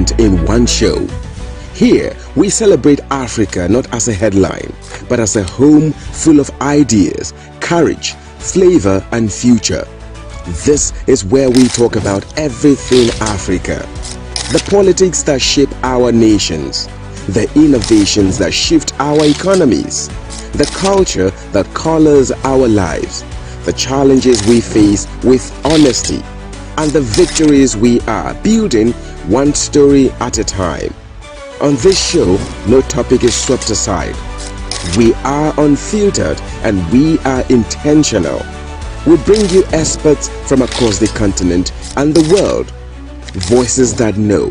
continent in one show. Here, we celebrate Africa not as a headline, but as a home full of ideas, courage, flavor, and future. This is where we talk about everything Africa. The politics that shape our nations, the innovations that shift our economies, the culture that colors our lives, the challenges we face with honesty, and the victories we are building one story at a time. On this show, no topic is swept aside. We are unfiltered and we are intentional. We bring you experts from across the continent and the world. Voices that know,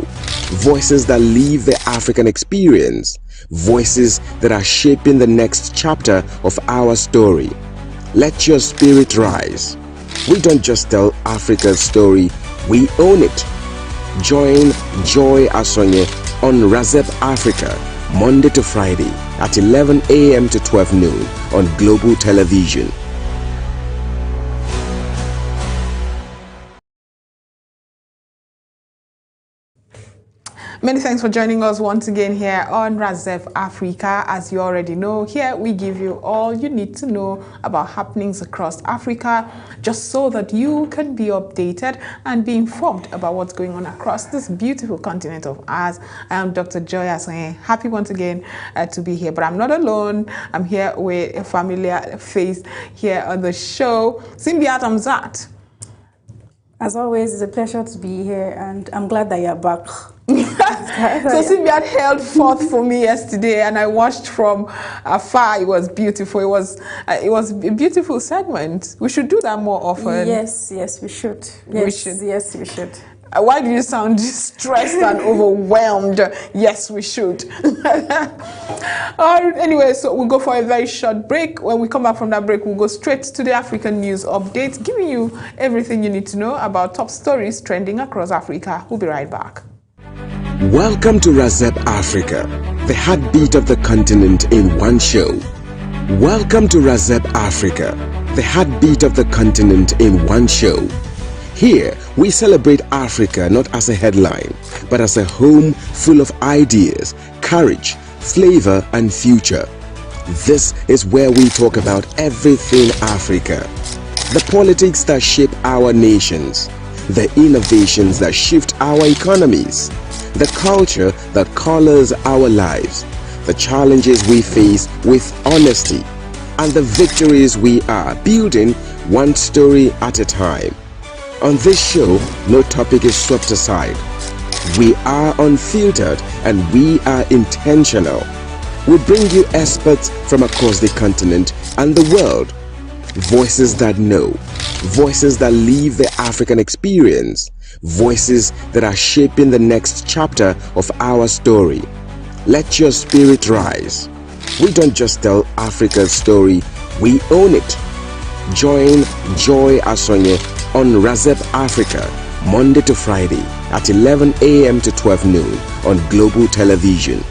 voices that live the African experience, voices that are shaping the next chapter of our story. Let your spirit rise. We don't just tell Africa's story, we own it. Join Joy Asonye on Razep Africa, Monday to Friday at 11 a.m. to 12 noon on Global Television. Many thanks for joining us once again here on Razep Africa. As you already know, here we give you all you need to know about happenings across Africa, just so that you can be updated and be informed about what's going on across this beautiful continent of ours. I am Dr. Joy Asonye, happy once again to be here. But I'm not alone. I'm here with a familiar face here on the show, Simbiat Amzat. As always, it's a pleasure to be here, and I'm glad that you're back. So Simbiat held forth for me yesterday, and I watched from afar. It was beautiful. It was a beautiful segment. We should do that more often. Yes, we should. Yes, we should. Why do you sound stressed and overwhelmed? Yes, we should. Anyway, so we'll go for a very short break. When we come back from that break, we'll go straight to the African news update, giving you everything you need to know about top stories trending across Africa. We'll be right back. Welcome to Razep Africa, the heartbeat of the continent in one show. Welcome to Razep Africa, the heartbeat of the continent in one show. Here, we celebrate Africa not as a headline, but as a home full of ideas, courage, flavor, and future. This is where we talk about everything Africa. The politics that shape our nations, the innovations that shift our economies, the culture that colors our lives, the challenges we face with honesty, and the victories we are building one story at a time. On this show, no topic is swept aside. We are unfiltered and we are intentional. We bring you experts from across the continent and the world. Voices that know, voices that live the African experience, voices that are shaping the next chapter of our story. Let your spirit rise. We don't just tell Africa's story, we own it. Join Joy Asonye on Razep Africa, Monday to Friday at 11 a.m. to 12 noon on Global Television.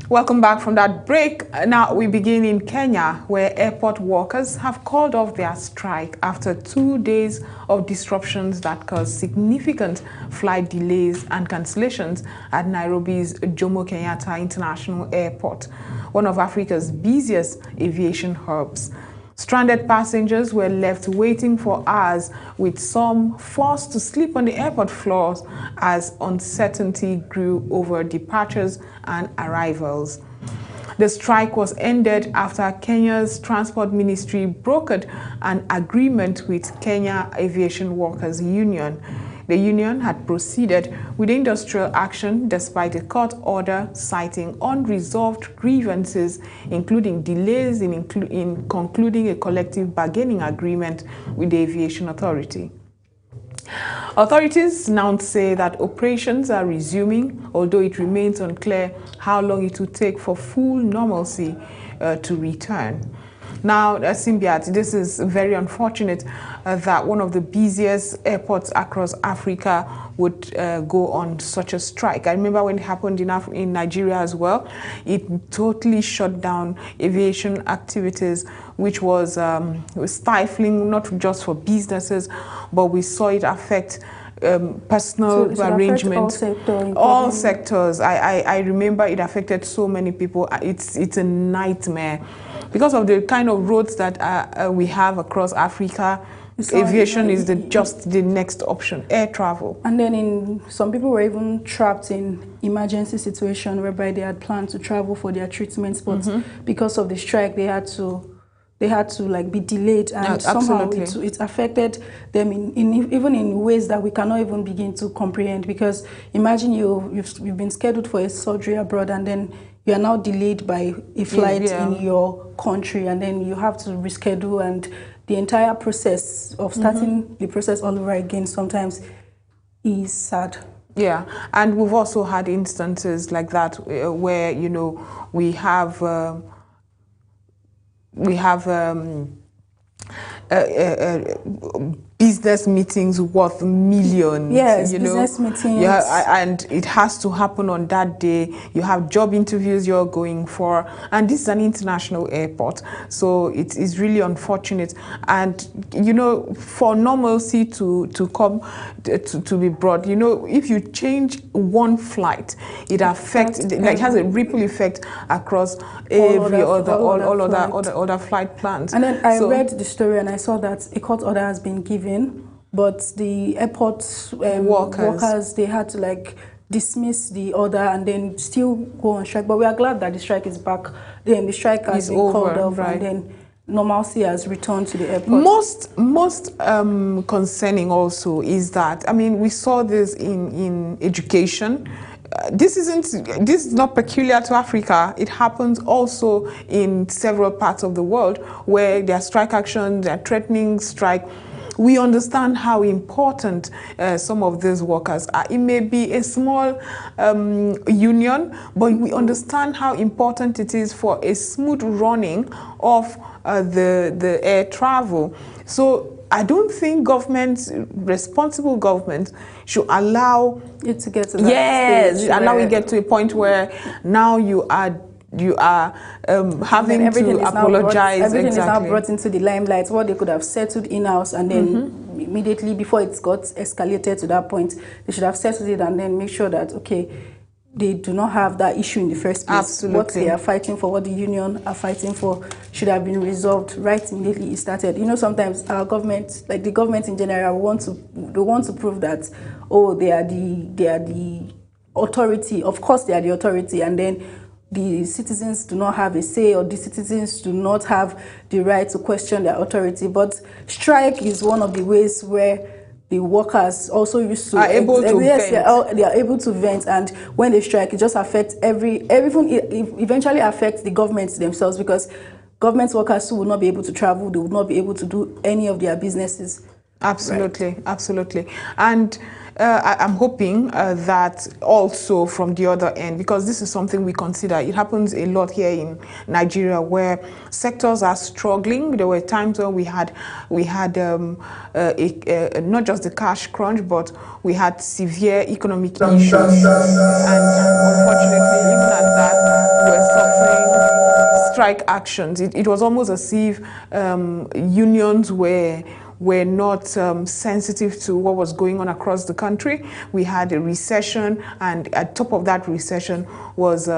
Welcome back from that break. Now we begin in Kenya, where airport workers have called off their strike after 2 days of disruptions that caused significant flight delays and cancellations at Nairobi's Jomo Kenyatta International Airport, one of Africa's busiest aviation hubs. Stranded passengers were left waiting for hours, with some forced to sleep on the airport floors as uncertainty grew over departures and arrivals. The strike was ended after Kenya's Transport Ministry brokered an agreement with Kenya Aviation Workers Union. The union had proceeded with industrial action despite a court order citing unresolved grievances, including delays in concluding a collective bargaining agreement with the Aviation Authority. Authorities now say that operations are resuming, although it remains unclear how long it will take for full normalcy to return. Now, Simbiat, this is very unfortunate that one of the busiest airports across Africa would go on such a strike. I remember when it happened in Nigeria as well. It totally shut down aviation activities, which was stifling, not just for businesses, but we saw it affect personal arrangements, all sectors. I remember it affected so many people. It's a nightmare because of the kind of roads that we have across Africa. Aviation is just the next option, air travel. And then some people were even trapped in emergency situation whereby they had planned to travel for their treatments, but because of the strike, they had to like be delayed, and somehow it affected them even in ways that we cannot even begin to comprehend. Because imagine you've been scheduled for a surgery abroad, and then you are now delayed by a flight in your country, and then you have to reschedule, and the entire process of starting the process all over again sometimes is sad. Yeah, and we've also had instances like that where we have business meetings worth millions. Yes, business meetings. Yeah, and it has to happen on that day. You have job interviews you're going for, and this is an international airport, so it is really unfortunate. And for normalcy to come to be brought, if you change one flight, it affects, like, has a ripple effect across all other flight plans. And then I read the story and I saw that a court order has been given, but the airport workers, they had to like dismiss the order and then still go on strike. But we are glad that the strike is back. Then the strike has been called off, and then normalcy has returned to the airport. Most concerning also is that, we saw this in education. This is not peculiar to Africa. It happens also in several parts of the world where there are strike actions, there are threatening strike. We understand how important some of these workers are. It may be a small union, but we understand how important it is for a smooth running of the air travel. So I don't think responsible government should allow it to get to that stage. Allow it get to a point where now you are having to apologize. Everything is now brought into the limelight. What they could have settled in-house, and then immediately before it got escalated to that point, they should have settled it and then make sure that, okay, they do not have that issue in the first place. Absolutely. What they are fighting for, what the union are fighting for, should have been resolved right immediately it started. Sometimes our government, like the government in general, want to prove that, they are the authority. Of course, they are the authority, and then the citizens do not have a say, or the citizens do not have the right to question their authority. But strike is one of the ways where the workers also used to vent. They are able to vent, and when they strike, it just affects everything. It eventually affects the governments themselves, because government workers who will not be able to travel, they will not be able to do any of their businesses. Absolutely, right. Absolutely. And I'm hoping that also from the other end, because this is something we consider, it happens a lot here in Nigeria where sectors are struggling. There were times when we had not just the cash crunch, but we had severe economic issues. And unfortunately, even at that, we're suffering strike actions. It was almost as if unions were not sensitive to what was going on across the country. We had a recession, and at top of that recession was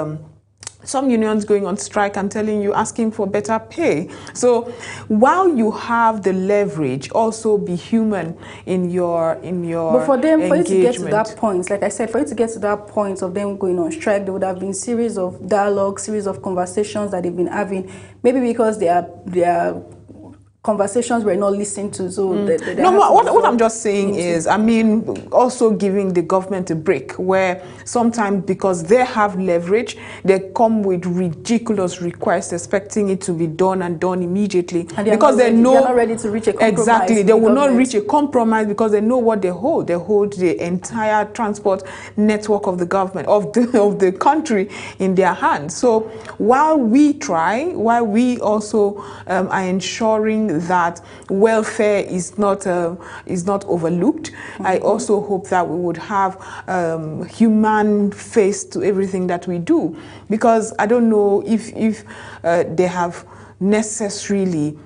some unions going on strike and asking for better pay. So while you have the leverage, also be human in your But for them, engagement. for you to get to that point, like I said, for you to get to that point of them going on strike, there would have been series of dialogue, series of conversations that they've been having. Maybe because they are conversations were not listened to. So no, what I'm just saying is, I mean, also giving the government a break, where sometimes because they have leverage, they come with ridiculous requests expecting it to be done and done immediately, because they know they're not ready to reach a compromise. Exactly, they will not reach a compromise because they know what they hold. They hold the entire transport network of the government, of the country, in their hands. So while we try, while we also are ensuring that welfare is not overlooked, I also hope that we would have human face to everything that we do, because I don't know if they have necessarily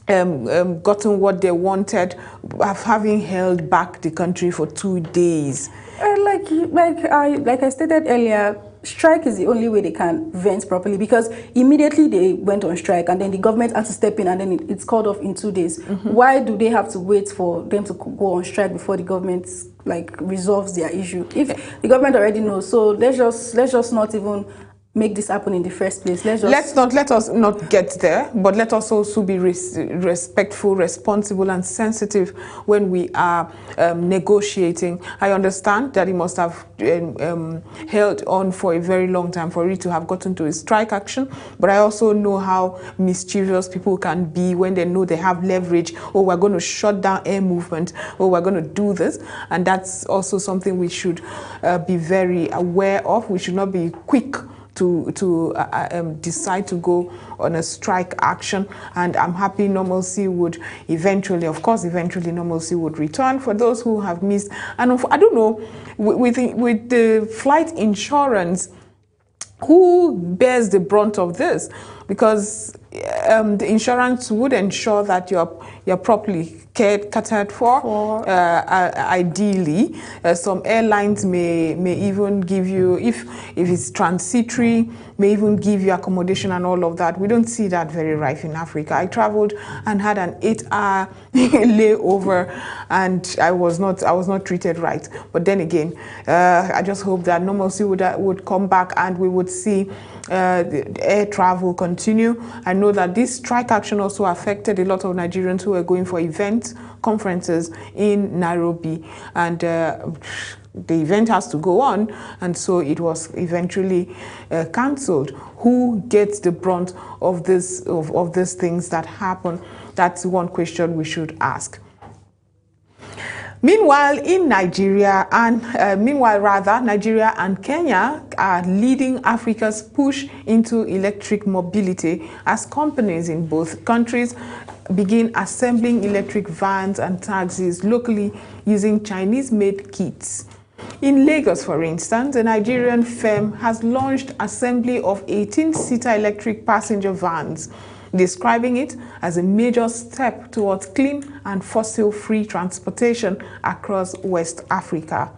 gotten what they wanted, having held back the country for 2 days. Like I stated earlier, strike is the only way they can vent properly, because immediately they went on strike and then the government had to step in and then it's called off in 2 days. Why do they have to wait for them to go on strike before the government resolves their issue? If the government already knows, so let's just not even make this happen in the first place. Let us not get there, but let us also be respectful, responsible, and sensitive when we are negotiating. I understand that it must have held on for a very long time for it to have gotten to a strike action, but I also know how mischievous people can be when they know they have leverage. Oh, we're going to shut down air movement. Oh, we're going to do this. And that's also something we should be very aware of. We should not be quick to decide to go on a strike action, and I'm happy normalcy would eventually normalcy would return for those who have missed. And I don't know, with the flight insurance, who bears the brunt of this? Because the insurance would ensure that you're properly catered for. Ideally, some airlines may even give you, if it's transitory, may even give you accommodation and all of that. We don't see that very rife in Africa. I traveled and had an 8-hour layover, and I was not treated right. But then again, I just hope that normalcy would come back and we would see the air travel continue. I know that this strike action also affected a lot of Nigerians who were going for events, conferences in Nairobi, and the event has to go on, and so it was eventually cancelled. Who gets the brunt of this of these things that happen? That's one question we should ask. Meanwhile, Nigeria and Kenya are leading Africa's push into electric mobility as companies in both countries begin assembling electric vans and taxis locally using Chinese-made kits. In Lagos, for instance, a Nigerian firm has launched assembly of 18-seater electric passenger vans, describing it as a major step towards clean and fossil-free transportation across West Africa.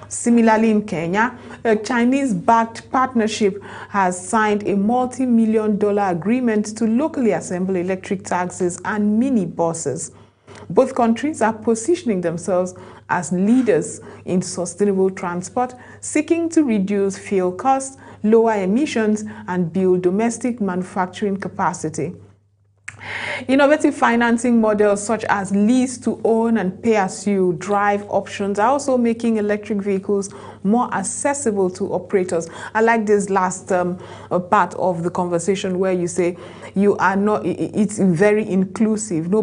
Similarly, in Kenya, a Chinese-backed partnership has signed a multi-million-dollar agreement to locally assemble electric taxis and mini-buses. Both countries are positioning themselves as leaders in sustainable transport, seeking to reduce fuel costs, lower emissions, and build domestic manufacturing capacity. Innovative financing models such as lease to own and pay as you drive options are also making electric vehicles more accessible to operators. I like this last part of the conversation where you say you are not, it's very inclusive.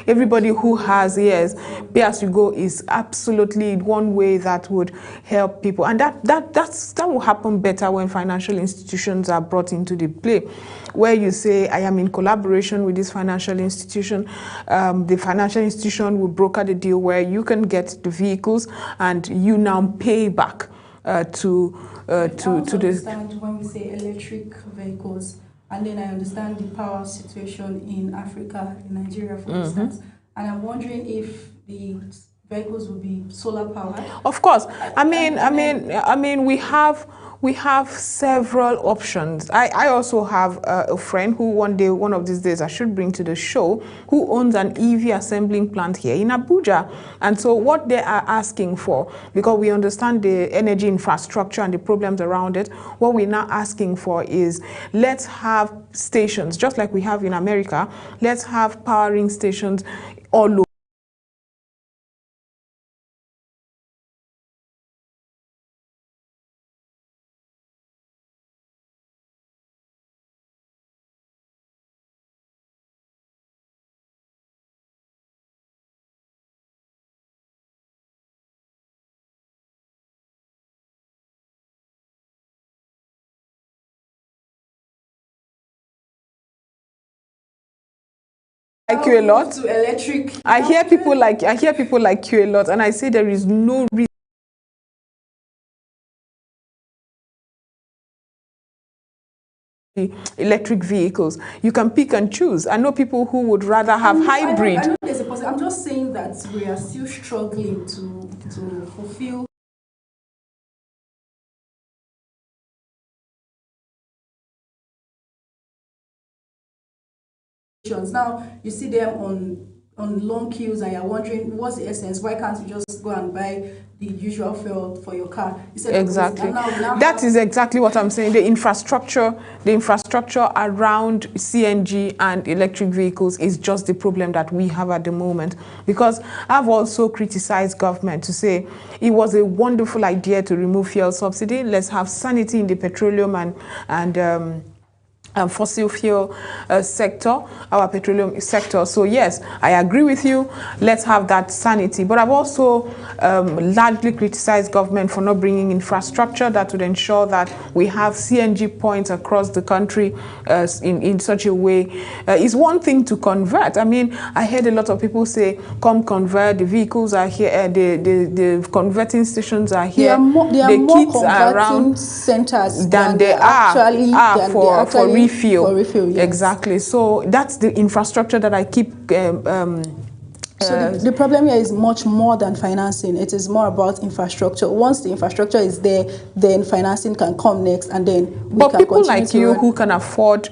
Everybody who has, yes, pay as you go is absolutely one way that would help people. And that will happen better when financial institutions are brought into the play, where you say, I am in collaboration with this financial institution. The financial institution will broker the deal where you can get the vehicles and you now pay back to the. When we say electric vehicles, and then I understand the power situation in Africa, in Nigeria, for instance, and I'm wondering if the vehicles will be solar powered? Of course. I mean, we have several options. I also have a friend who one of these days I should bring to the show, who owns an EV assembling plant here in Abuja. And so what they are asking for, because we understand the energy infrastructure and the problems around it, what we're now asking for is, let's have stations, just like we have in America, let's have powering stations all over. Like you a lot. To electric. I hear people like you a lot, and I say there is no reason. Electric vehicles, you can pick and choose. I know people who would rather have hybrid. I know there's a possibility. I'm just saying that we are still struggling to fulfill. Now you see them on long queues and you're wondering what's the essence, why can't you just go and buy the usual fuel for your car? Exactly. That is exactly what I'm saying. The infrastructure around CNG and electric vehicles is just the problem that we have at the moment. Because I've also criticized government to say it was a wonderful idea to remove fuel subsidy. Let's have sanity in the petroleum and fossil fuel sector, our petroleum sector. So yes, I agree with you. Let's have that sanity. But I've also largely criticized government for not bringing infrastructure that would ensure that we have CNG points across the country in such a way. It's one thing to convert. I mean, I heard a lot of people say, come convert, the vehicles are here, the converting stations are here. There are more kids are around centers than they are for refill. Yes. Exactly. So that's the infrastructure that I keep. So the problem here is much more than financing. It is more about infrastructure. Once the infrastructure is there, then financing can come next, and then but people like you who can afford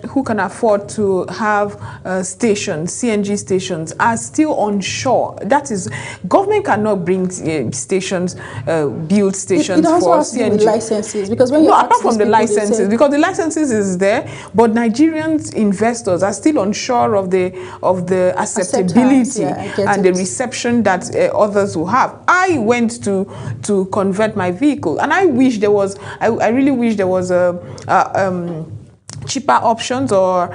to have stations, CNG stations, are still unsure. That is, government cannot bring stations, build stations it also for has to do CNG. with licenses, because when you apart from the licenses, because the licenses is there, but Nigerian investors are still unsure of the acceptability and the reception that others will have. I went to convert my vehicle, and I wish there was. I really wish there was cheaper options, or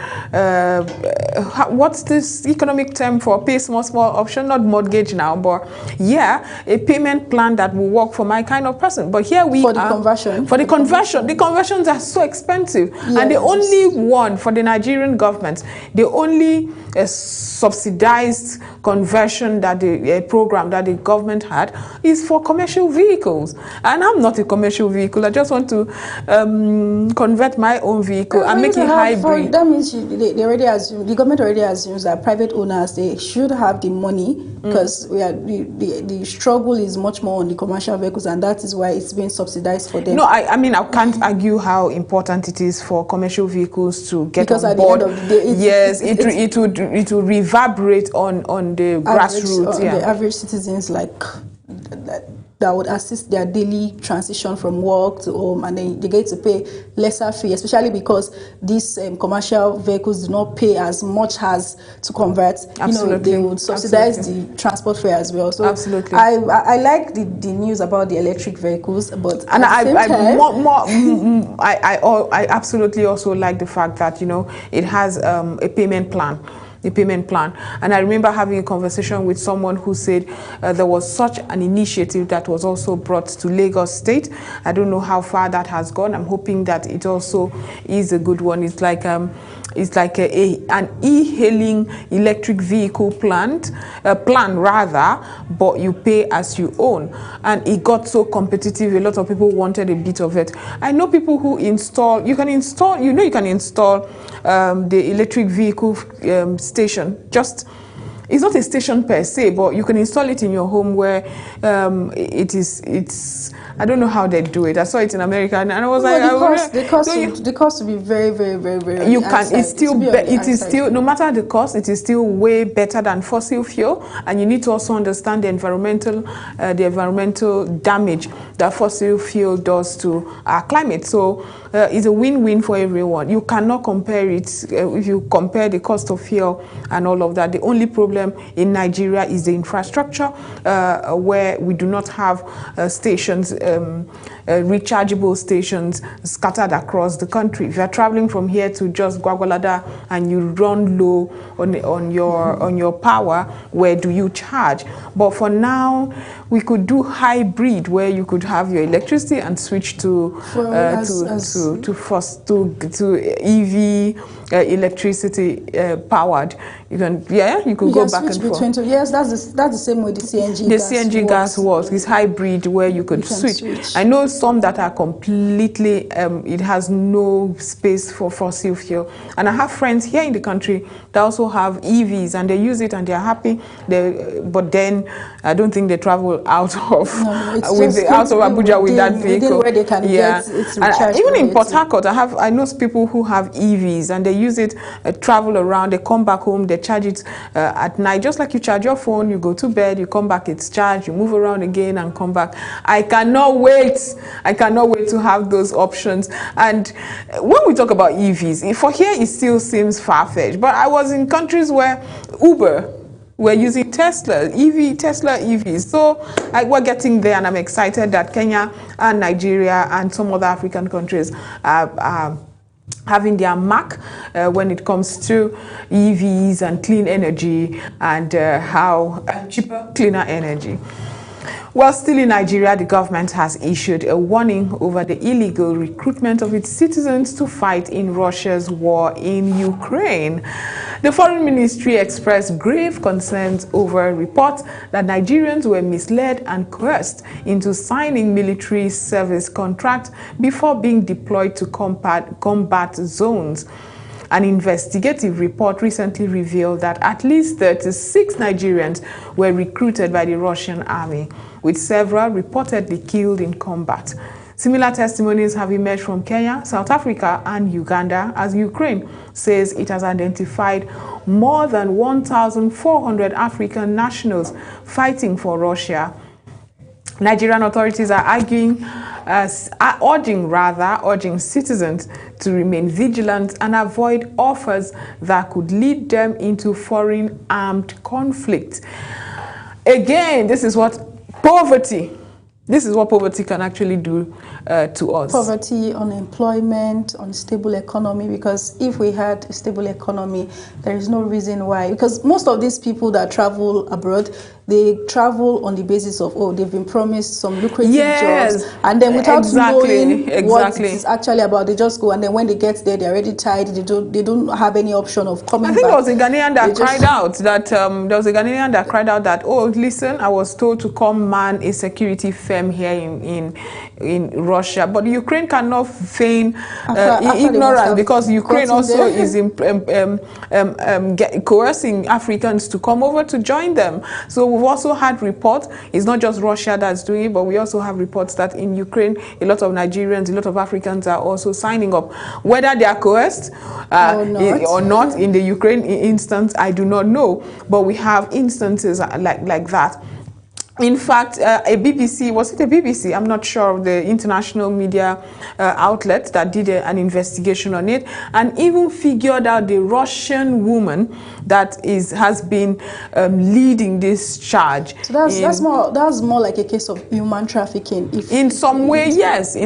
what's this economic term for pay small option, not mortgage now, but yeah, a payment plan that will work for my kind of person. But here we for the conversion. The conversions are so expensive, yes. And the only one for the Nigerian government, the only subsidized conversion that the program that the government had is for commercial vehicles, and I'm not a commercial vehicle. I just want to convert my own vehicle and make it hybrid. That means they already assume, the government already assumes that private owners, they should have the money, because the struggle is much more on the commercial vehicles, and that is why it's being subsidized for them. No, I mean, I can't argue how important it is for commercial vehicles to get because on at board. The end of the day, yes, it would reverberate on the grassroots, the average citizens, like that would assist their daily transition from work to home, and then they get to pay lesser fee, especially because these commercial vehicles do not pay as much as to convert. Absolutely. They would subsidize the transport fare as well. So absolutely, I like the news about the electric vehicles, but and I absolutely also like the fact that it has a payment plan. And I remember having a conversation with someone who said there was such an initiative that was also brought to Lagos State. I don't know how far that has gone. I'm hoping that it also is a good one. It's like an e-hailing electric vehicle plan, but you pay as you own. And it got so competitive, a lot of people wanted a bit of it. I know people who you can install the electric vehicle station. Just it's not a station per se, but you can install it in your home where it's I don't know how they do it. I saw it in America, and I was like, the cost to be very, very, very, very. You can. It's still. It is still. No matter the cost, it is still way better than fossil fuel. And you need to also understand the environmental damage that fossil fuel does to our climate. So it's a win-win for everyone. You cannot compare it. If you compare the cost of fuel and all of that, the only problem in Nigeria is the infrastructure, where we do not have stations. Rechargeable stations scattered across the country. If you are traveling from here to just Gwagwalada and you run low on your power, where do you charge? But for now, we could do hybrid, where you could have your electricity and switch to EV electricity powered. You can go back and forth. Yes, that's the same way the CNG gas works. It's hybrid, where you could switch. I know some that are completely it has no space for fossil fuel, and I have friends here in the country that also have EVs, and they use it and they're happy. But then I don't think they travel out of Abuja with that vehicle. Where they can get it recharged. Even in Port Harcourt, I know people who have EVs and they use it, travel around, they come back home, they charge it at night, just like you charge your phone. You go to bed, you come back, it's charged, you move around again and come back. I cannot wait to have those options. And when we talk about EVs, for here it still seems far-fetched, but I was in countries where Uber were using Tesla EVs. So we're getting there, and I'm excited that Kenya and Nigeria and some other African countries are having their mark when it comes to EVs and clean energy and how cheaper, cleaner energy. Well, still in Nigeria, the government has issued a warning over the illegal recruitment of its citizens to fight in Russia's war in Ukraine. The Foreign Ministry expressed grave concerns over reports that Nigerians were misled and coerced into signing military service contracts before being deployed to combat zones. An investigative report recently revealed that at least 36 Nigerians were recruited by the Russian army, with several reportedly killed in combat. Similar testimonies have emerged from Kenya, South Africa, and Uganda, as Ukraine says it has identified more than 1,400 African nationals fighting for Russia. Nigerian authorities are urging citizens to remain vigilant and avoid offers that could lead them into foreign armed conflict. Again, this is what poverty can actually do to us. Poverty, unemployment, unstable economy, because if we had a stable economy, there is no reason why. Because most of these people that travel abroad, they travel on the basis of, they've been promised some lucrative jobs, and then without knowing what it's actually about, they just go, and then when they get there, they're already tired. They don't have any option of coming back. I think there was a Ghanaian that cried out that, oh, listen, I was told to come man a security firm here in Russia, but Ukraine cannot feign ignorance, because Ukraine also is coercing Africans to come over to join them. So we've also had reports, it's not just Russia that's doing it, but we also have reports that in Ukraine, a lot of Nigerians, a lot of Africans are also signing up. Whether they are coerced or not in the Ukraine instance, I do not know, but we have instances like that. In fact, a BBC, was it a BBC? I'm not sure, of the international media outlet that did an investigation on it, and even figured out the Russian woman that has been leading this charge. So that's more like a case of human trafficking. In some way, yes.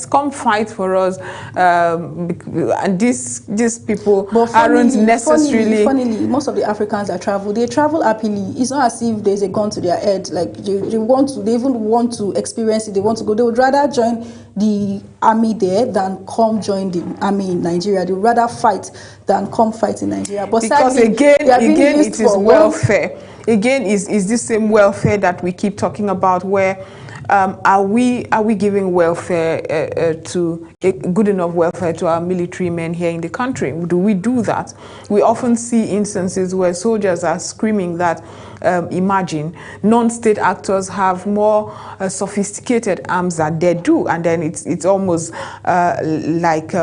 Come fight for us, and these people aren't necessarily. Funnily, most of the Africans that travel, they travel happily. It's not as if there's a gun to their head. Like they even want to experience it. They want to go. They would rather join the army there than come join the army in Nigeria. They would rather fight than come fight in Nigeria. But because sadly, again, it is welfare. Again, is this same welfare that we keep talking about, where Are we giving welfare good enough welfare to our military men here in the country? Do we do that? We often see instances where soldiers are screaming that imagine non-state actors have more sophisticated arms than they do, and then it's almost like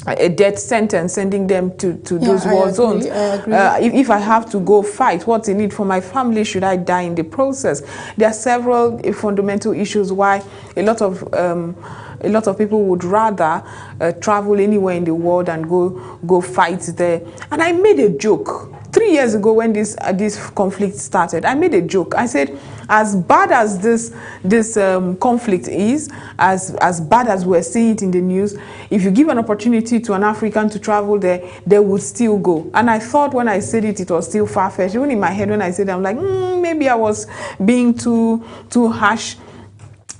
a death sentence, sending them to those war zones. If I have to go fight, what's in it for my family? Should I die in the process? There are several fundamental issues why a lot of people would rather travel anywhere in the world and go fight there. And I made a joke 3 years ago when this conflict started. I made a joke. I said, as bad as this conflict is, as bad as we're seeing it in the news, if you give an opportunity to an African to travel there, they would still go. And I thought when I said it, it was still far-fetched. Even in my head when I said it, I'm like, maybe I was being too harsh.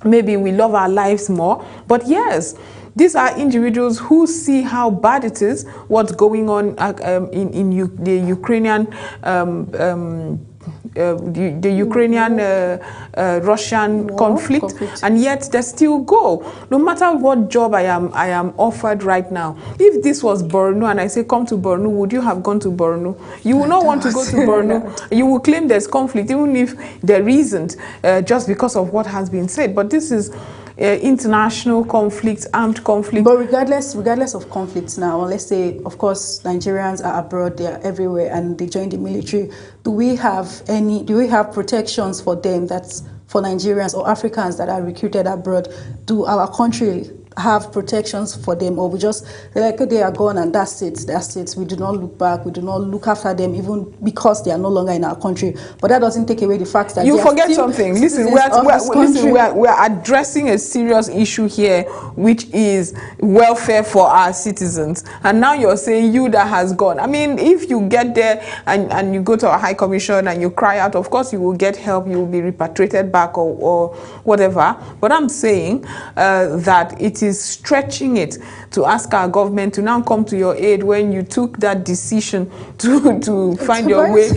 Maybe we love our lives more. But yes, these are individuals who see how bad it is, what's going on in the Ukrainian Russian conflict, and yet they still go. No matter what job I am offered right now. If this was Borno and I say come to Borno, would you have gone to Borno? You will not want to go to Borno. You will claim there's conflict, even if there isn't, just because of what has been said. But this is international conflict, armed conflict. But regardless of conflicts now, let's say, of course, Nigerians are abroad, they are everywhere, and they join the military. Do we have protections for them, that's for Nigerians or Africans that are recruited abroad? Do our country have protections for them, or we just, like, they are gone and that's it, we do not look back, we do not look after them even because they are no longer in our country? But that doesn't take away the fact that you forget something. Listen, we're addressing a serious issue here, which is welfare for our citizens, and now you're saying you that has gone. I mean, if you get there and you go to a high commission and you cry out, of course you will get help, you will be repatriated back or whatever. But I'm saying that it is stretching it to ask our government to now come to your aid when you took that decision to find your way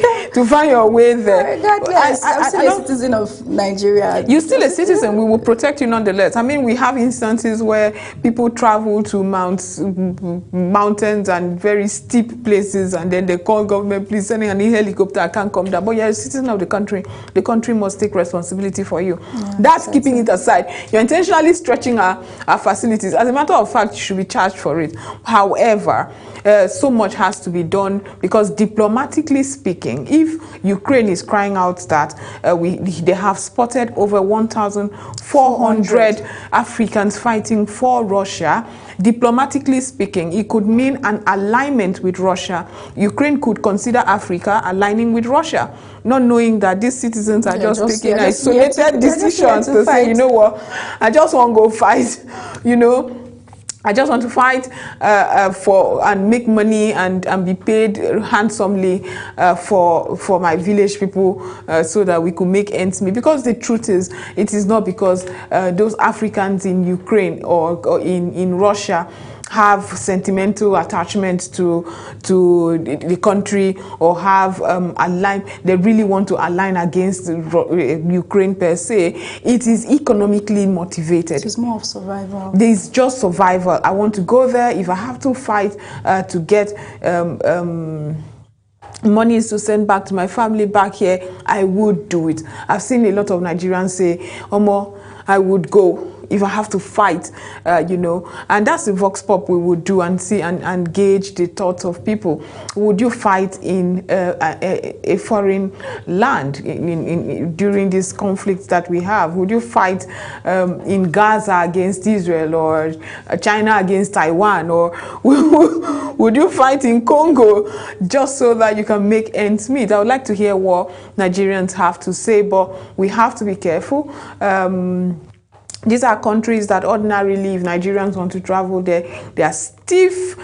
there. I'm still a citizen of Nigeria. You're still a citizen. We will protect you nonetheless. I mean, we have instances where people travel to mountains and very steep places, and then they call government, please send in a helicopter, I can't come down. But you're a citizen of the country. The country must take responsibility for you. That's keeping it aside. You're intentionally stretching our facilities. As a matter of fact, you should be charged for it. However, so much has to be done, because diplomatically speaking, if Ukraine is crying out that they have spotted over 1,400 Africans fighting for Russia, diplomatically speaking, it could mean an alignment with Russia. Ukraine could consider Africa aligning with Russia, not knowing that these citizens are just taking isolated decisions to say, you know what, I just want to go fight, you know. I just want to fight for and make money and be paid handsomely for my village people, so that we could make ends meet. Because the truth is, it is not because those Africans in Ukraine or in Russia have sentimental attachment to the country, or have they really want to align against Ukraine per se. It is economically motivated. It is more of survival. It's just survival. I want to go there. If I have to fight to get money to send back to my family back here, I would do it. I've seen a lot of Nigerians say, Omo, I would go if I have to fight, you know. And that's the vox pop we would do, and see and gauge the thoughts of people. Would you fight in a foreign land during this conflict that we have? Would you fight in Gaza against Israel, or China against Taiwan, or would you fight in Congo just so that you can make ends meet? I would like to hear what Nigerians have to say, but we have to be careful. These are countries that ordinarily, if Nigerians want to travel there, there are stiff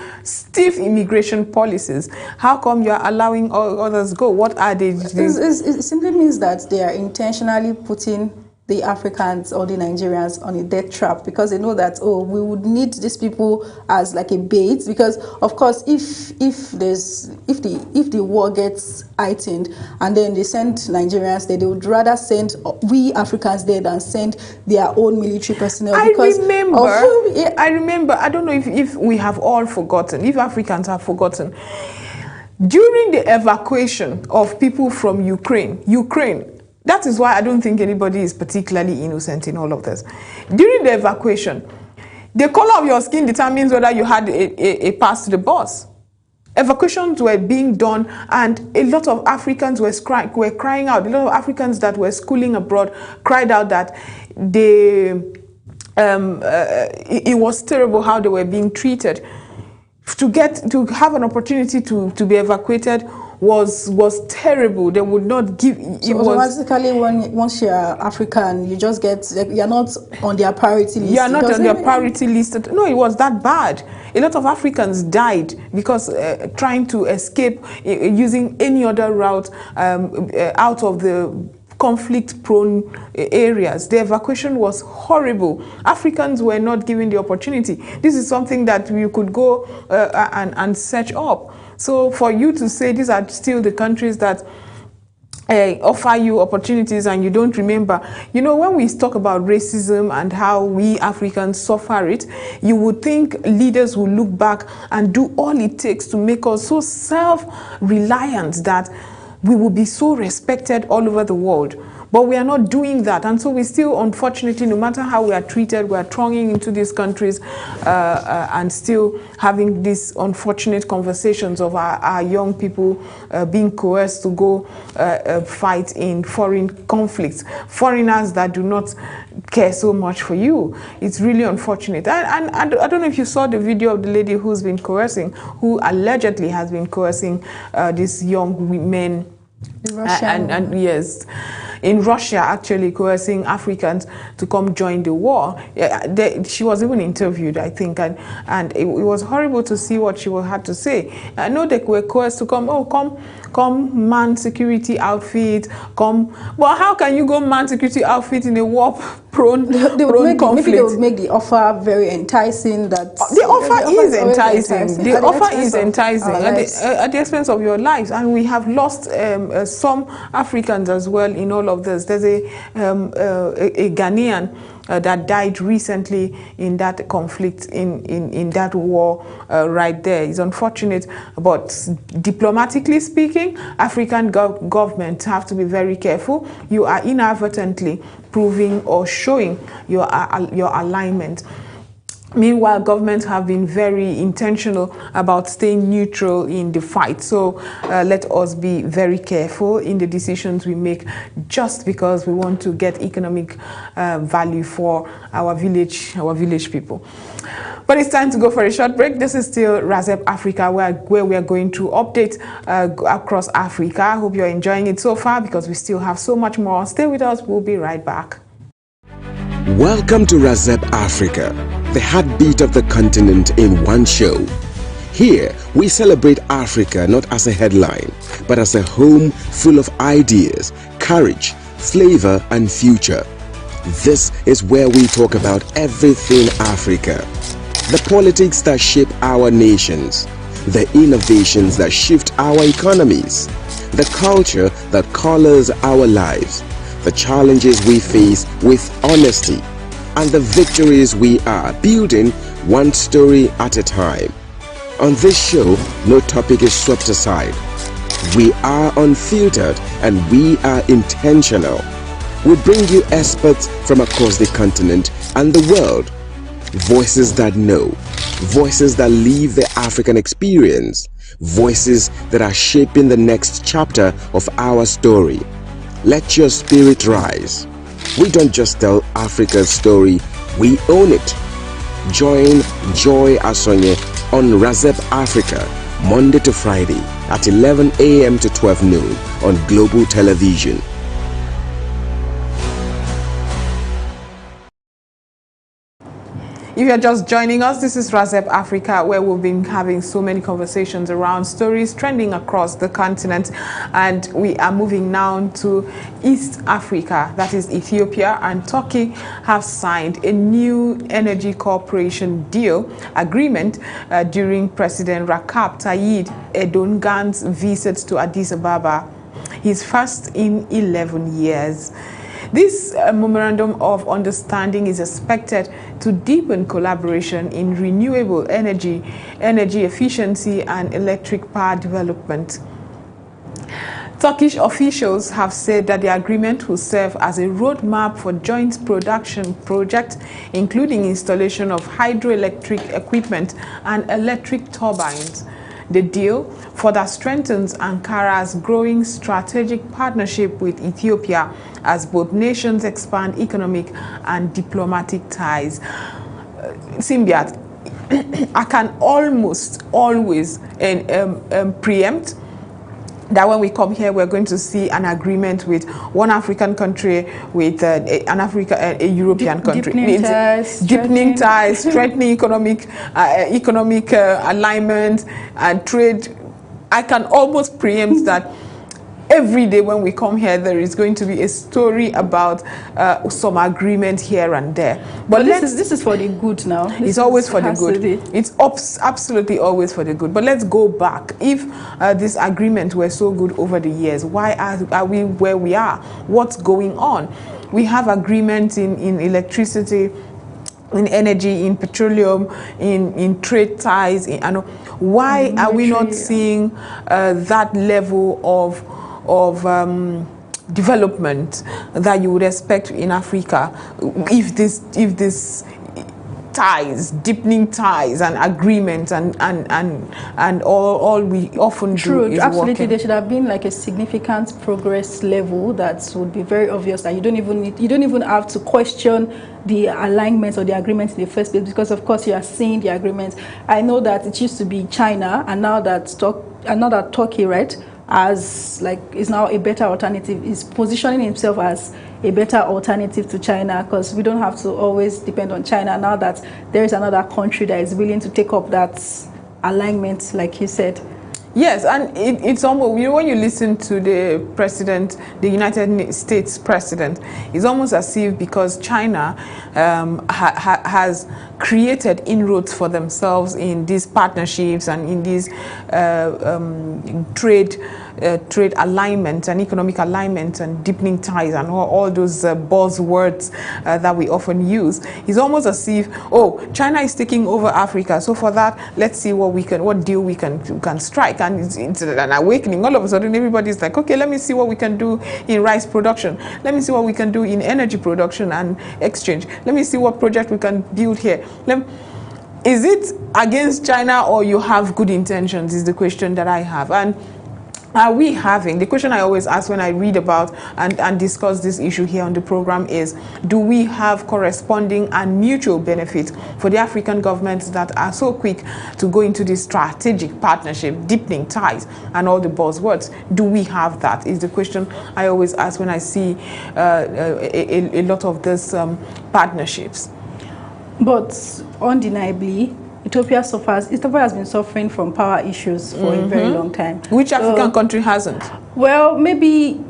immigration policies. How come you are allowing others go? What are they? It simply means that they are intentionally putting the Africans or the Nigerians on a death trap, because they know that, oh, we would need these people as like a bait, because of course if the war gets heightened and then they send Nigerians there, they would rather send we Africans there than send their own military personnel. I remember, I don't know if we have all forgotten, if Africans have forgotten, during the evacuation of people from Ukraine, that is why I don't think anybody is particularly innocent in all of this. During the evacuation, the color of your skin determines whether you had a pass to the bus. Evacuations were being done, and a lot of Africans were crying out. A lot of Africans that were schooling abroad cried out that it was terrible how they were being treated. To have an opportunity to be evacuated was terrible. They would not give. So automatically, once you're African, you just get, you're not on their priority list. You are not on their priority list. No, it was that bad. A lot of Africans died because trying to escape using any other route out of the conflict-prone areas. The evacuation was horrible. Africans were not given the opportunity. This is something that you could go and search up. So for you to say these are still the countries that offer you opportunities and you don't remember, you know, when we talk about racism and how we Africans suffer it, you would think leaders will look back and do all it takes to make us so self-reliant that we will be so respected all over the world. But we are not doing that, and so we still, unfortunately, no matter how we are treated, we are thronging into these countries and still having these unfortunate conversations of our young people being coerced to go fight in foreign conflicts, foreigners that do not care so much for you. It's really unfortunate. And I don't know if you saw the video of the lady who's been coercing, who allegedly has been coercing these young men. And yes, in Russia, actually coercing Africans to come join the war. She was even interviewed, I think, and it was horrible to see what she had to say. I know they were coerced to come man security outfit, come. But how can you go man security outfit in a war-prone conflict? Maybe they would make the offer very enticing. That the offer is enticing. The offer is enticing at the expense of your lives, and we have lost some Africans as well in all of this. There's a Ghanaian that died recently in that conflict, in that war right there. It's unfortunate, but diplomatically speaking, African governments have to be very careful. You are inadvertently proving or showing your alignment. Meanwhile, governments have been very intentional about staying neutral in the fight. So let us be very careful in the decisions we make, just because we want to get economic value for our village people. But it's time to go for a short break. This is still Razep Africa, where we are going to update across Africa. I hope you're enjoying it so far, because we still have so much more. Stay with us. We'll be right back. Welcome to Razep Africa, the heartbeat of the continent in one show. Here, we celebrate Africa not as a headline, but as a home full of ideas, courage, flavor, and future. This is where we talk about everything Africa. The politics that shape our nations, the innovations that shift our economies, the culture that colors our lives, the challenges we face with honesty, and the victories we are building one story at a time. On this show, no topic is swept aside. We are unfiltered and we are intentional. We bring you experts from across the continent and the world. Voices that know, voices that live the African experience, voices that are shaping the next chapter of our story. Let your spirit rise. We don't just tell Africa's story, we own it. Join Joy Asonye on Razep Africa, Monday to Friday at 11 a.m. to 12 noon on Global Television. If you're just joining us, this is Razep Africa, where we've been having so many conversations around stories trending across the continent. And we are moving now to East Africa, that is Ethiopia and Turkey have signed a new energy cooperation deal agreement during President Recep Tayyip Erdogan's visit to Addis Ababa, his first in 11 years. This memorandum of understanding is expected to deepen collaboration in renewable energy, energy efficiency, and electric power development. Turkish officials have said that the agreement will serve as a roadmap for joint production projects, including installation of hydroelectric equipment and electric turbines. The deal further strengthens Ankara's growing strategic partnership with Ethiopia as both nations expand economic and diplomatic ties. Simbiat, I can almost always preempt that when we come here, we're going to see an agreement with one African country, with a European country. Deepening ties, strengthening economic alignment and trade. I can almost preempt that every day when we come here, there is going to be a story about some agreement here and there. But this is for the good now. It's always for the good. It's absolutely always for the good. But let's go back. If this agreement were so good over the years, why are we where we are? What's going on? We have agreements in electricity, in energy, in petroleum, in trade ties. Why are we not seeing that level of development that you would expect in Africa if this ties, deepening ties and agreements and all we often do is absolutely working. There should have been like a significant progress level that would be very obvious, that you don't even have to question the alignments or the agreements in the first place, because of course you are seeing the agreements. I know that it used to be China, and now that Turkey, right, is now a better alternative, is positioning himself as a better alternative to China, because we don't have to always depend on China now that there is another country that is willing to take up that alignment, like you said. Yes, and it's almost, when you listen to the president, the United States president, it's almost as if because China has created inroads for themselves in these partnerships and in these trade alignment and economic alignment and deepening ties and all those buzzwords that we often use. It's almost as if, China is taking over Africa, so for that, let's see what deal we can strike. And it's an awakening. All of a sudden, everybody's like, okay, let me see what we can do in rice production. Let me see what we can do in energy production and exchange. Let me see what project we can build here. Is it against China, or you have good intentions, is the question that I have. And are we having, the question I always ask when I read about and discuss this issue here on the program is, do we have corresponding and mutual benefit for the African governments that are so quick to go into this strategic partnership, deepening ties, and all the buzzwords? Do we have that? Is the question I always ask when I see a lot of these partnerships. But undeniably, Ethiopia has been suffering from power issues for a very long time. Which African country hasn't? Well, maybe,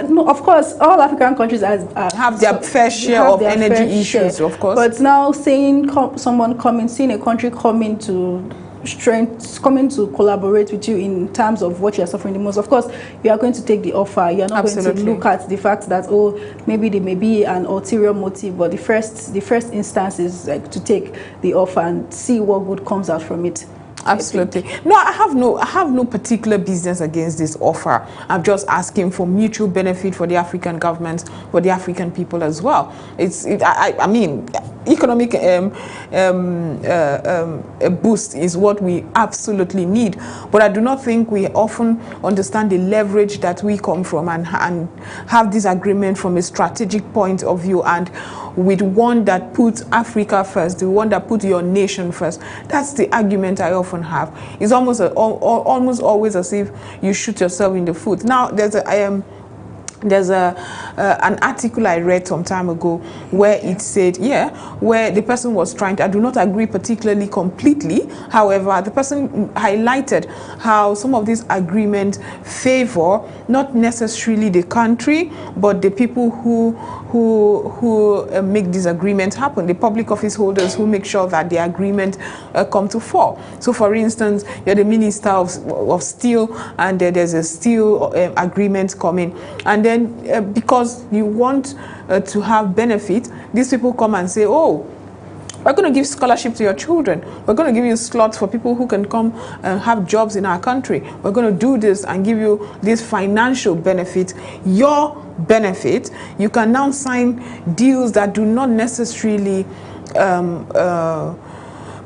no, of course, all African countries have their fair share of energy issues, of course. But now seeing a country coming to collaborate with you in terms of what you are suffering the most, of course, you are going to take the offer. You are not going to look at the fact that, maybe there may be an ulterior motive, but the first instance is like to take the offer and see what good comes out from it. Absolutely. No, I have no particular business against this offer. I'm just asking for mutual benefit for the African governments, for the African people as well. I mean, economic boost is what we absolutely need. But I do not think we often understand the leverage that we come from and have this agreement from a strategic point of view, and with one that puts Africa first, the one that puts your nation first. That's the argument I often have. It's almost always as if you shoot yourself in the foot. Now, there's There's an article I read some time ago where it said, where the person was trying to, I do not agree particularly completely, however, the person highlighted how some of these agreements favor not necessarily the country, but the people who make these agreements happen, the public office holders who make sure that the agreement come to fore. So for instance, you're the Minister of Steel, and there's a steel agreement coming, and then because you want to have benefit, these people come and say, oh, we're going to give scholarship to your children. We're going to give you slots for people who can come and have jobs in our country. We're going to do this and give you this financial benefit. Your benefit, you can now sign deals that do not necessarily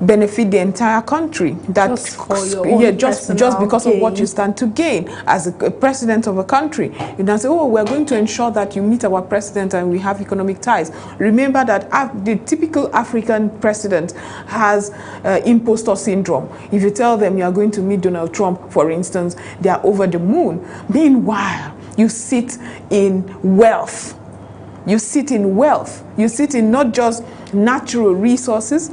benefit the entire country. That just for your own just because of what you stand to gain as a president of a country. You don't say, oh, we're going to ensure that you meet our president and we have economic ties. Remember that the typical African president has imposter syndrome. If you tell them you are going to meet Donald Trump, for instance, they are over the moon. Meanwhile, you sit in wealth. You sit in wealth. You sit in not just natural resources.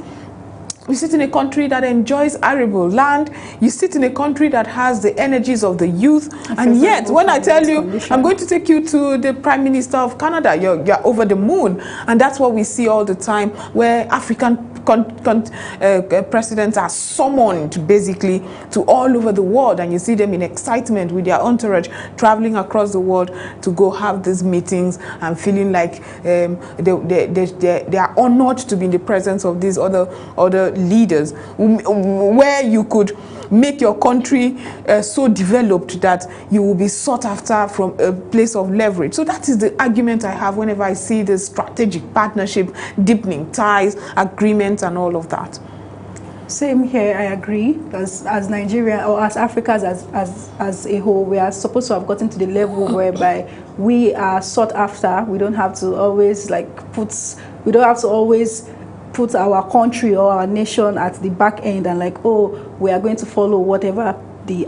You sit in a country that enjoys arable land. You sit in a country that has the energies of the youth. And yet, when I tell you, I'm going to take you to the Prime Minister of Canada, you're over the moon. And that's what we see all the time, where African presidents are summoned basically to all over the world, and you see them in excitement with their entourage traveling across the world to go have these meetings and feeling like they are honored to be in the presence of these other leaders, where you could make your country so developed that you will be sought after from a place of leverage. So that is the argument I have whenever I see this strategic partnership, deepening ties, agreements, and all of that. Same here, I agree. As Nigeria, or as Africa as a whole, we are supposed to have gotten to the level whereby we are sought after. We don't have to always put our country or our nation at the back end and like, oh, we are going to follow whatever the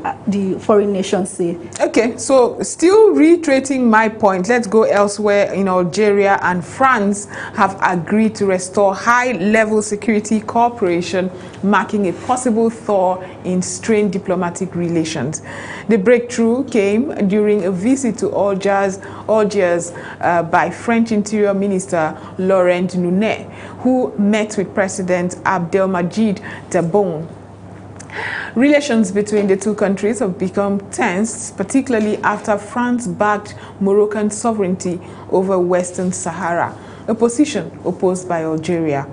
foreign nations say. Okay, so still reiterating my point, let's go elsewhere. In Algeria and France have agreed to restore high-level security cooperation, marking a possible thaw in strained diplomatic relations. The breakthrough came during a visit to Algiers by French Interior Minister Laurent Nunez, who met with President Abdelmadjid Tebboune. Relations between the two countries have become tense, particularly after France backed Moroccan sovereignty over Western Sahara, a position opposed by Algeria.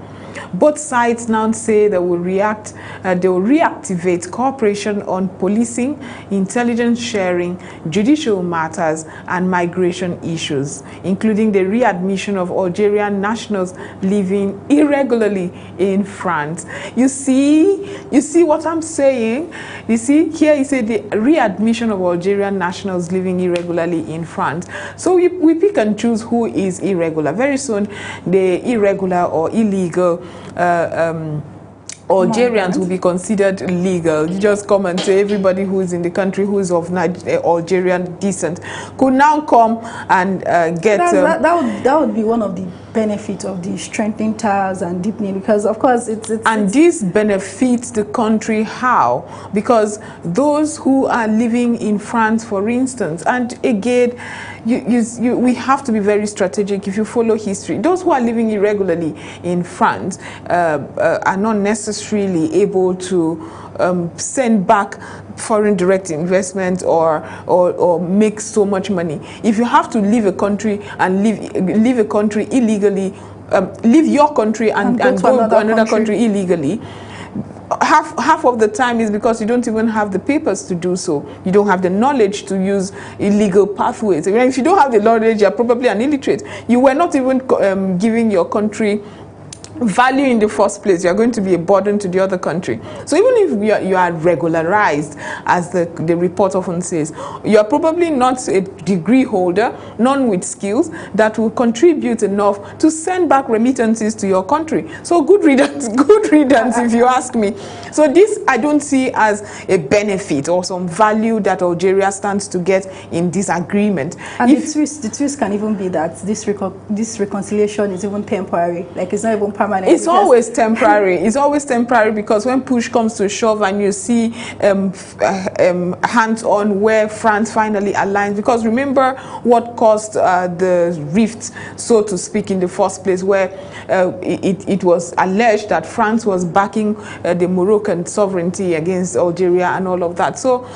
Both sides now say they will reactivate cooperation on policing, intelligence sharing, judicial matters, and migration issues, including the readmission of Algerian nationals living irregularly in France. You see what I'm saying? You see, here you say the readmission of Algerian nationals living irregularly in France. So we pick and choose who is irregular. Very soon, the irregular or illegal Algerians will be considered legal. You just come and say everybody who is in the country who is of Algerian descent could now come and get... That would be one of the benefits of the strengthening ties and deepening, because of course this benefits the country. How? Because those who are living in France, for instance, and again, we have to be very strategic. If you follow history, those who are living irregularly in France are not necessarily able to send back foreign direct investment or make so much money. If you have to leave a country and leave a country illegally, leave your country and go to another country illegally, half of the time is because you don't even have the papers to do so. You don't have the knowledge to use illegal pathways. If you don't have the knowledge, you're probably an illiterate. You were not even giving your country value in the first place, you're going to be a burden to the other country. So even if you are regularized, as the report often says, you're probably not a degree holder, none with skills that will contribute enough to send back remittances to your country. So good riddance, if you ask me. So this I don't see as a benefit or some value that Algeria stands to get in this agreement. And the twist can even be that this reconciliation is even temporary, like it's not even permanent. It's always temporary. It's always temporary, because when push comes to shove and you see hands-on where France finally aligns, because remember what caused the rift, so to speak, in the first place, where it was alleged that France was backing the Moroccan sovereignty against Algeria and all of that. So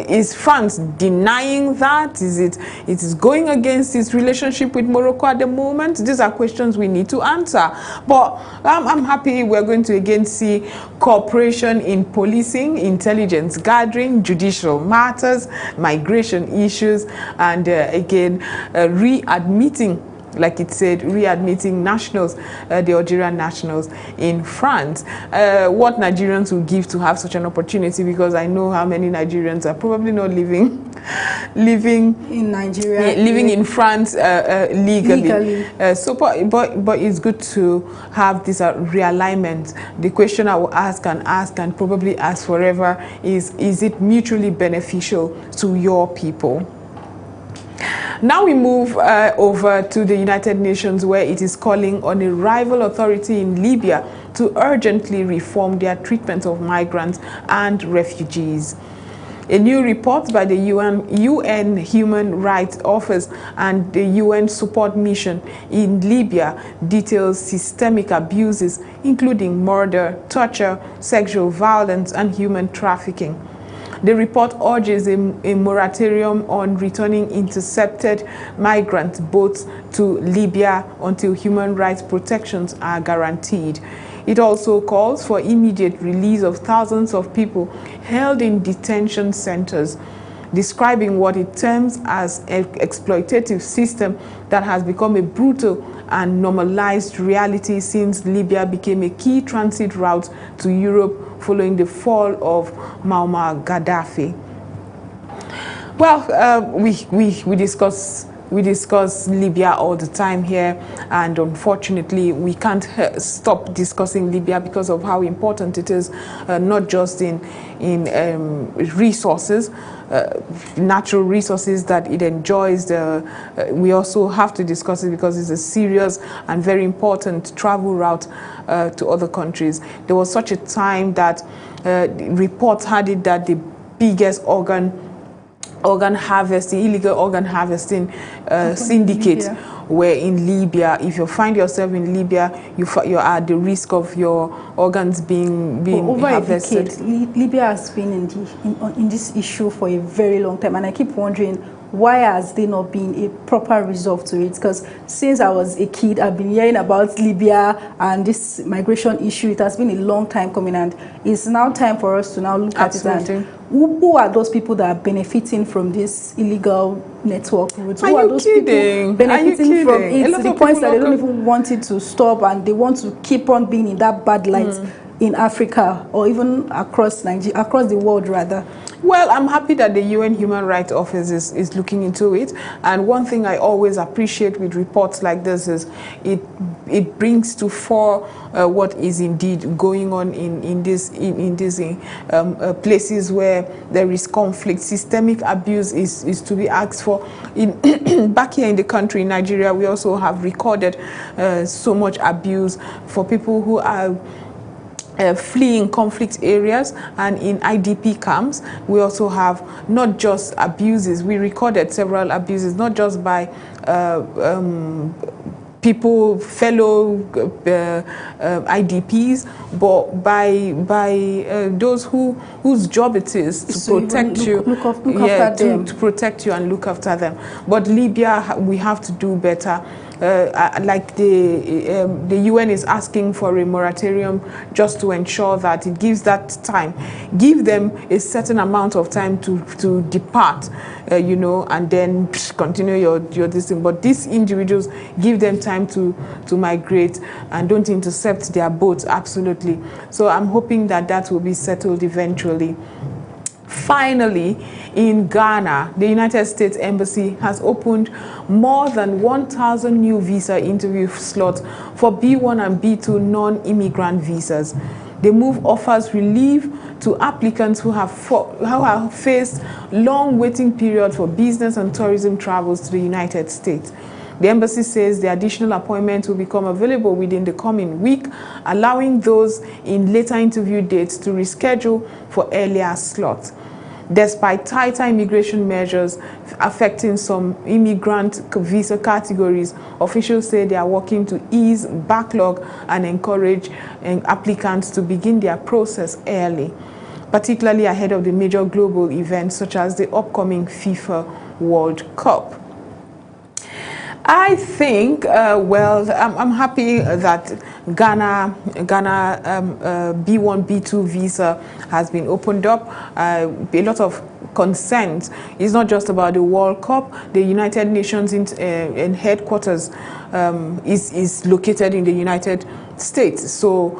is France denying that? Is it is going against its relationship with Morocco at the moment? These are questions we need to answer. But I'm happy we're going to again see cooperation in policing, intelligence gathering, judicial matters, migration issues, and again readmitting, like it said, readmitting nationals, the Algerian nationals in France. What Nigerians will give to have such an opportunity, because I know how many Nigerians are probably not living in Nigeria, living in France legally. But it's good to have this realignment. The question I will ask and probably ask forever is it mutually beneficial to your people? Now we move over to the United Nations, where it is calling on a rival authority in Libya to urgently reform their treatment of migrants and refugees. A new report by the UN Human Rights Office and the UN Support Mission in Libya details systemic abuses, including murder, torture, sexual violence, and human trafficking. The report urges a moratorium on returning intercepted migrant boats to Libya until human rights protections are guaranteed. It also calls for immediate release of thousands of people held in detention centers, describing what it terms as an exploitative system that has become a brutal and normalized reality since Libya became a key transit route to Europe following the fall of Muammar Gaddafi. Well, we discuss Libya all the time here, and unfortunately we can't stop discussing Libya because of how important it is, not just in resources, natural resources that it enjoys. We also have to discuss it because it's a serious and very important travel route to other countries. There was such a time that reports had it that the biggest organ harvesting, illegal organ harvesting syndicates were in Libya. If you find yourself in Libya, you are at the risk of your organs being harvested. Over a decade, Libya has been in this issue for a very long time, and I keep wondering, why has there not been a proper resolve to it? Because since I was a kid, I've been hearing about Libya and this migration issue. It has been a long time coming, and it's now time for us to now look at it. And who are those people that are benefiting from this illegal network routes? Who are those people benefiting from it to the point that they don't even want it to stop, and they want to keep on being in that bad light in Africa, or even across Nigeria, across the world rather? Well, I'm happy that the UN Human Rights Office is looking into it. And one thing I always appreciate with reports like this is it brings to fore what is indeed going on in these places where there is conflict. Systemic abuse is to be asked for. Back here in the country, in Nigeria, we also have recorded so much abuse for people who are fleeing conflict areas and in IDP camps. We also have not just abuses, we recorded several abuses, not just by people, fellow IDPs, but by those whose job it is to protect you, to protect you and look after them. But Libya, we have to do better. like the UN is asking for a moratorium just to ensure that it gives that time, give them a certain amount of time to depart, you know, and then continue your this thing. But these individuals, give them time to migrate and don't intercept their boats. Absolutely. So I'm hoping that that will be settled eventually. Finally, in Ghana, the United States Embassy has opened more than 1,000 new visa interview slots for B1 and B2 non-immigrant visas. The move offers relief to applicants who have faced long waiting periods for business and tourism travels to the United States. The embassy says the additional appointments will become available within the coming week, allowing those in later interview dates to reschedule for earlier slots. Despite tighter immigration measures affecting some immigrant visa categories, officials say they are working to ease backlog and encourage applicants to begin their process early, particularly ahead of the major global events such as the upcoming FIFA World Cup. I think, I'm happy that Ghana B1, B2 visa has been opened up. A lot of consent. It's not just about the World Cup. The United Nations in headquarters is located in the United States. So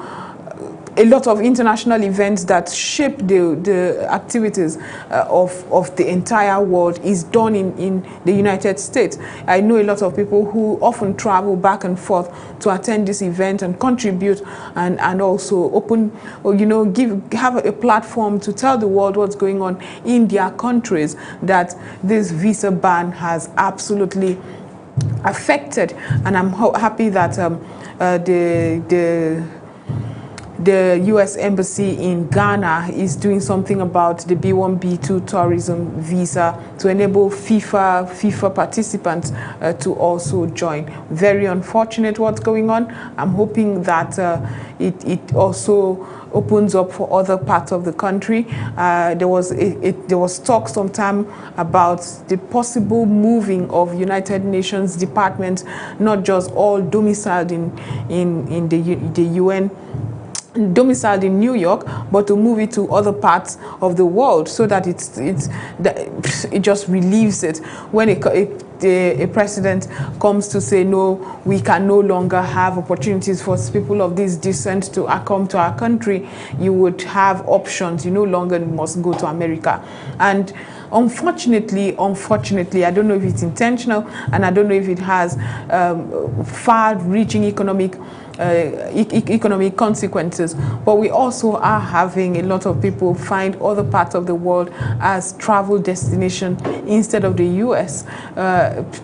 a lot of international events that shape the activities of the entire world is done in the United States. I know a lot of people who often travel back and forth to attend this event and contribute and also open, or, you know, have a platform to tell the world what's going on in their countries, that this visa ban has absolutely affected. And I'm happy that the U.S. Embassy in Ghana is doing something about the B1, B2 tourism visa to enable FIFA participants to also join. Very unfortunate what's going on. I'm hoping that it also opens up for other parts of the country. There was talk sometime about the possible moving of United Nations departments, not just all domiciled in the UN, domiciled in New York, but to move it to other parts of the world, so that it just relieves it when a president comes to say, no, we can no longer have opportunities for people of this descent to come to our country. You would have options. You no longer must go to America. And unfortunately, I don't know if it's intentional, and I don't know if it has far-reaching economic consequences, but we also are having a lot of people find other parts of the world as travel destination instead of the US.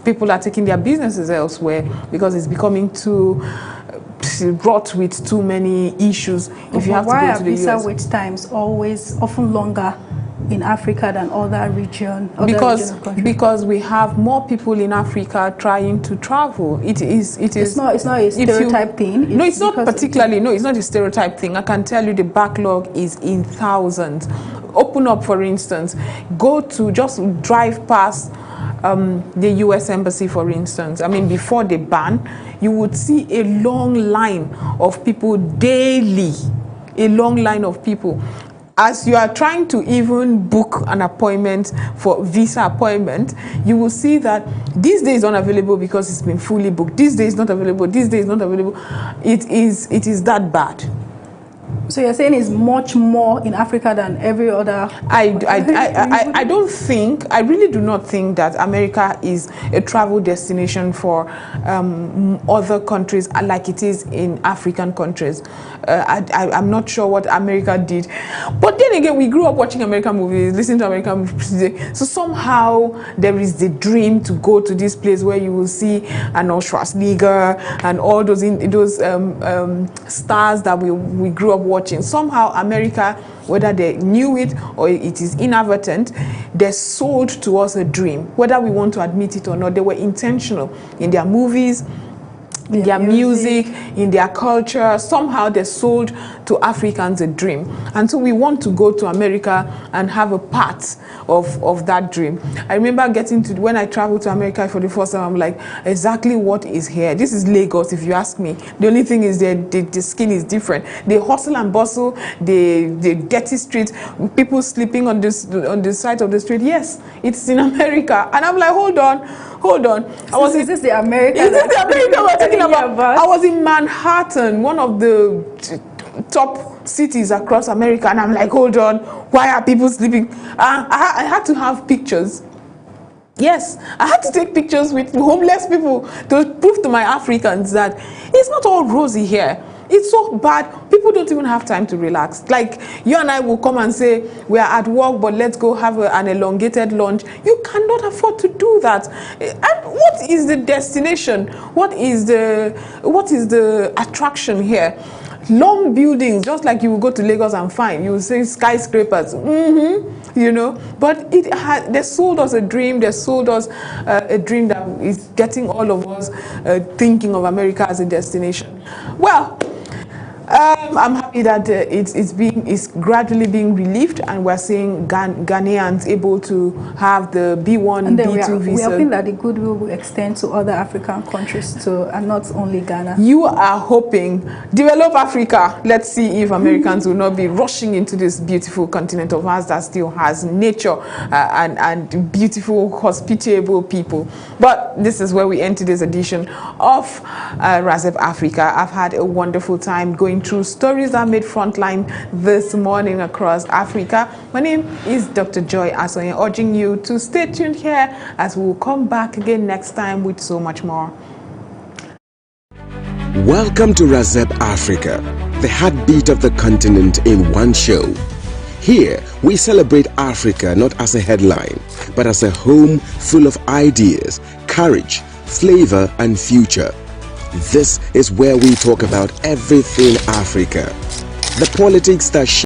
People are taking their businesses elsewhere because it's becoming too wrought with too many issues. If you have to go to the US. Why are visa wait times always often longer in Africa than other regions? Because we have more people in Africa trying to travel. It's not a stereotype thing. It's not particularly. No, it's not a stereotype thing. I can tell you the backlog is in thousands. Open up, for instance, just drive past the U.S. Embassy, for instance. I mean, before the ban, you would see a long line of people daily. A long line of people. As you are trying to even book an appointment for visa appointment, you will see that this day is not available because it's been fully booked. This day is not available. This day is not available. It is that bad. So you're saying it's much more in Africa than every other? I really do not think that America is a travel destination for other countries like it is in African countries. I'm not sure what America did. But then again, we grew up watching American movies, listening to American movies. So somehow there is the dream to go to this place where you will see Arnold Schwarzenegger and all those stars that we grew up watching. Somehow America, whether they knew it or it is inadvertent, they sold to us a dream. Whether we want to admit it or not, they were intentional in their movies, in their music, in their culture. Somehow they sold to Africans a dream. And so we want to go to America and have a part of that dream. I remember when I traveled to America for the first time, I'm like, exactly what is here? This is Lagos, if you ask me. The only thing is the skin is different. The hustle and bustle, the dirty streets, people sleeping on the side of the street. Yes, it's in America. And I'm like, hold on. Is this the America? Is this the America we're talking about? I was in Manhattan, one of the top cities across America, and I'm like, hold on, why are people sleeping? I had to have pictures. Yes, I had to take pictures with homeless people to prove to my Africans that it's not all rosy here. It's so bad. People don't even have time to relax. Like, you and I will come and say, we are at work, but let's go have an elongated lunch. You cannot afford to do that. And what is the destination? What is the attraction here? Long buildings, just like you will go to Lagos and find, you will see skyscrapers, you know. But they sold us a dream. They sold us a dream that is getting all of us thinking of America as a destination. Well, I'm happy that it's gradually being relieved, and we're seeing Ghanaians able to have the B1, and then B2 visa. We are hoping that the goodwill will extend to other African countries too, and not only Ghana. You are hoping. Develop Africa. Let's see if Americans will not be rushing into this beautiful continent of ours that still has nature and beautiful, hospitable people. But this is where we end today's edition of Razep Africa. I've had a wonderful time going through stories that made frontline this morning across Africa. My name is Dr. Joy Asoye, urging you to stay tuned here as we'll come back again next time with so much more. Welcome to Razep Africa, the heartbeat of the continent in one show. Here, we celebrate Africa not as a headline, but as a home full of ideas, courage, flavor, and future. This is where we talk about everything Africa. The politics that